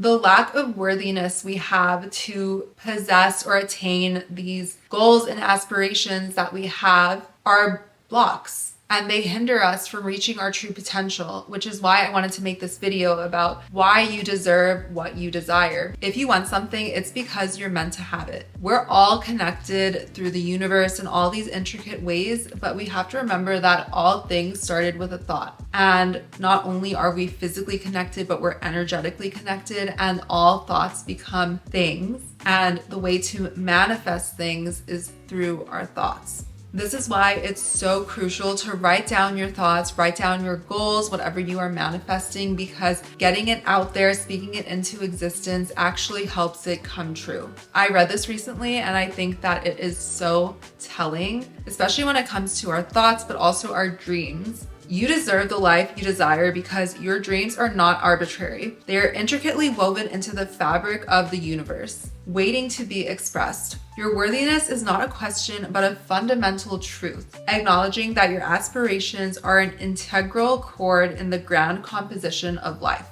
The lack of worthiness we have to possess or attain these goals and aspirations that we have are blocks. And they hinder us from reaching our true potential, which is why I wanted to make this video about why you deserve what you desire. If you want something, it's because you're meant to have it. We're all connected through the universe in all these intricate ways, but we have to remember that all things started with a thought. And not only are we physically connected, but we're energetically connected, and all thoughts become things. And the way to manifest things is through our thoughts. This is why it's so crucial to write down your thoughts, write down your goals, whatever you are manifesting, because getting it out there, speaking it into existence actually helps it come true. I read this recently and I think that it is so telling, especially when it comes to our thoughts, but also our dreams. You deserve the life you desire because your dreams are not arbitrary. They are intricately woven into the fabric of the universe, waiting to be expressed. Your worthiness is not a question, but a fundamental truth, acknowledging that your aspirations are an integral chord in the grand composition of life.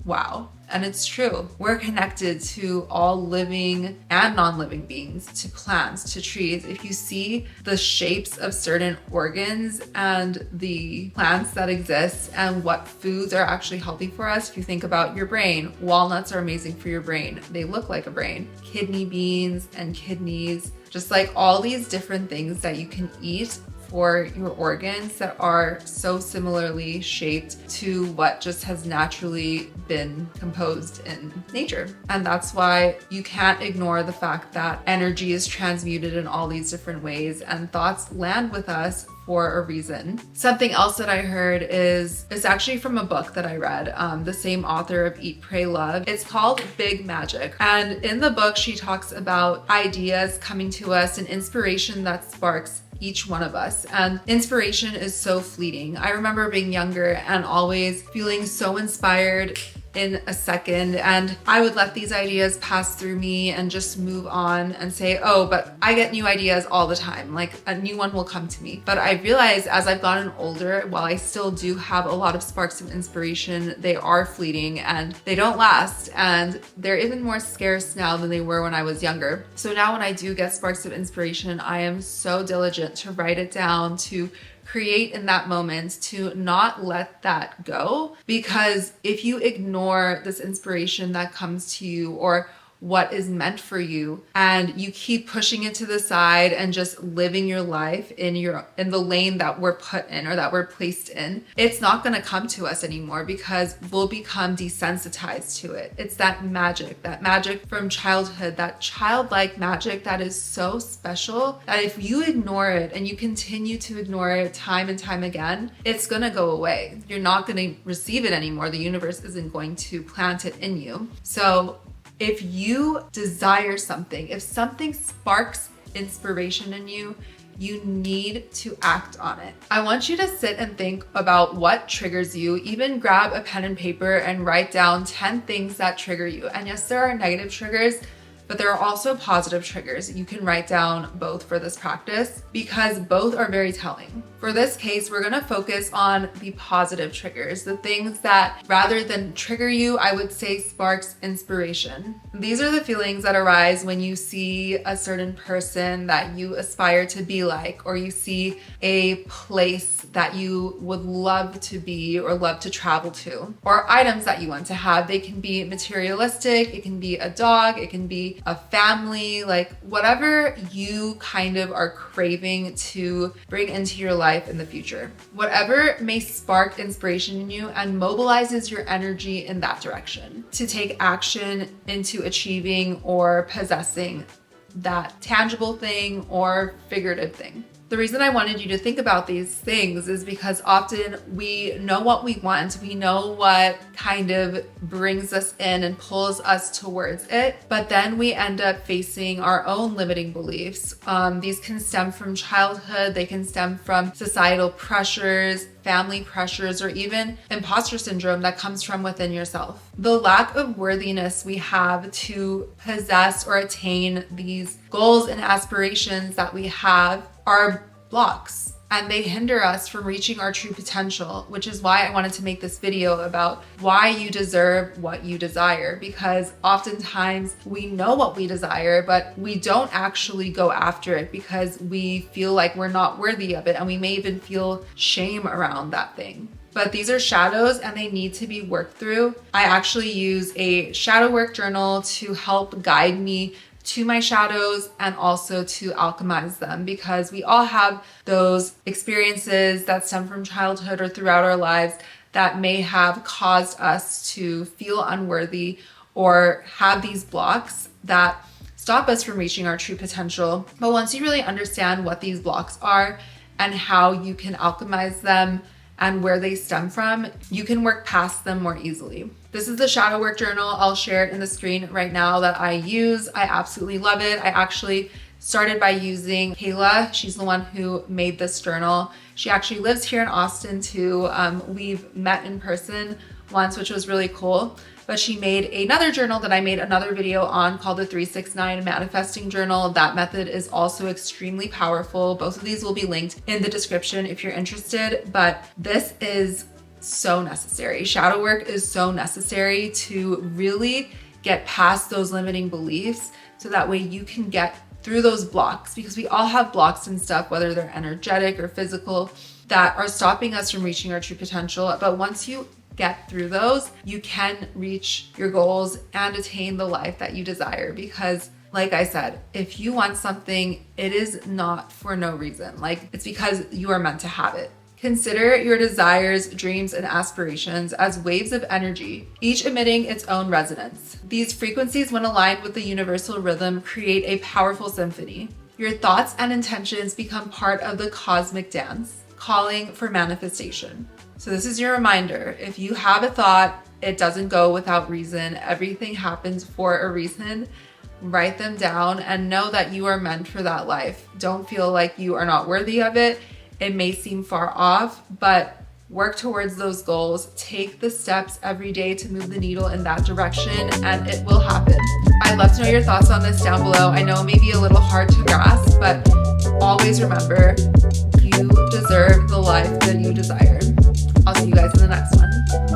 Wow. And it's true. We're connected to all living and non-living beings, to plants, to trees. If you see the shapes of certain organs and the plants that exist and what foods are actually healthy for us, if you think about your brain, walnuts are amazing for your brain. They look like a brain. Kidney beans and kidneys, just like all these different things that you can eat for your organs that are so similarly shaped to what just has naturally been composed in nature. And that's why you can't ignore the fact that energy is transmuted in all these different ways and thoughts land with us for a reason. Something else that I heard is actually from a book that I read, the same author of Eat, Pray, Love. It's called Big Magic. And in the book, she talks about ideas coming to us and inspiration that sparks each one of us. And inspiration is so fleeting. I remember being younger and always feeling so inspired in a second, and I would let these ideas pass through me and just move on and say, oh, but I get new ideas all the time, like a new one will come to me. But I realized as I've gotten older, while I still do have a lot of sparks of inspiration, they are fleeting and they don't last, and they're even more scarce now than they were when I was younger. So now when I do get sparks of inspiration, I am so diligent to write it down, to create in that moment, to not let that go. Because if you ignore this inspiration that comes to you or what is meant for you and you keep pushing it to the side and just living your life in the lane that we're put in or that we're placed in, it's not going to come to us anymore because we'll become desensitized to it. It's that magic from childhood, that childlike magic that is so special that if you ignore it and you continue to ignore it time and time again, it's going to go away. You're not going to receive it anymore. The universe isn't going to plant it in you. So if you desire something, if something sparks inspiration in you, you need to act on it. I want you to sit and think about what triggers you. Even grab a pen and paper and write down 10 things that trigger you. And yes, there are negative triggers, but there are also positive triggers. You can write down both for this practice because both are very telling. For this case, we're gonna focus on the positive triggers, the things that rather than trigger you, I would say sparks inspiration. These are the feelings that arise when you see a certain person that you aspire to be like, or you see a place that you would love to be or love to travel to, or items that you want to have. They can be materialistic, it can be a dog, it can be a family, like whatever you kind of are craving to bring into your life in the future. Whatever may spark inspiration in you and mobilizes your energy in that direction to take action into achieving or possessing that tangible thing or figurative thing. The reason I wanted you to think about these things is because often we know what we want, we know what kind of brings us in and pulls us towards it, but then we end up facing our own limiting beliefs. These can stem from childhood, they can stem from societal pressures, family pressures, or even imposter syndrome that comes from within yourself. The lack of worthiness we have to possess or attain these goals and aspirations that we have are blocks. and they hinder us from reaching our true potential, which is why I wanted to make this video about why you deserve what you desire, because oftentimes we know what we desire, but we don't actually go after it because we feel like we're not worthy of it, and we may even feel shame around that thing. But these are shadows and they need to be worked through. I actually use a shadow work journal to help guide me to my shadows and also to alchemize them, because we all have those experiences that stem from childhood or throughout our lives that may have caused us to feel unworthy or have these blocks that stop us from reaching our true potential. But once you really understand what these blocks are and how you can alchemize them and where they stem from, you can work past them more easily. This is the shadow work journal. I'll share it in the screen right now that I use. I absolutely love it. I actually started by using Kayla. She's the one who made this journal. She actually lives here in Austin too. We've met in person once, which was really cool. But she made another journal that I made another video on called the 369 Manifesting Journal. That method is also extremely powerful. Both of these will be linked in the description if you're interested, but this is so necessary. Shadow work is so necessary to really get past those limiting beliefs so that way you can get through those blocks, because we all have blocks and stuff, whether they're energetic or physical, that are stopping us from reaching our true potential. But once you get through those, you can reach your goals and attain the life that you desire. Because like I said, if you want something, it is not for no reason. Like, it's because you are meant to have it. Consider your desires, dreams, and aspirations as waves of energy, each emitting its own resonance. These frequencies, when aligned with the universal rhythm, create a powerful symphony. Your thoughts and intentions become part of the cosmic dance, calling for manifestation. So this is your reminder. If you have a thought, it doesn't go without reason. Everything happens for a reason. Write them down and know that you are meant for that life. Don't feel like you are not worthy of it. It may seem far off, but work towards those goals. Take the steps every day to move the needle in that direction, and it will happen. I'd love to know your thoughts on this down below. I know it may be a little hard to grasp, but always remember, you deserve the life that you desire. I'll see you guys in the next one.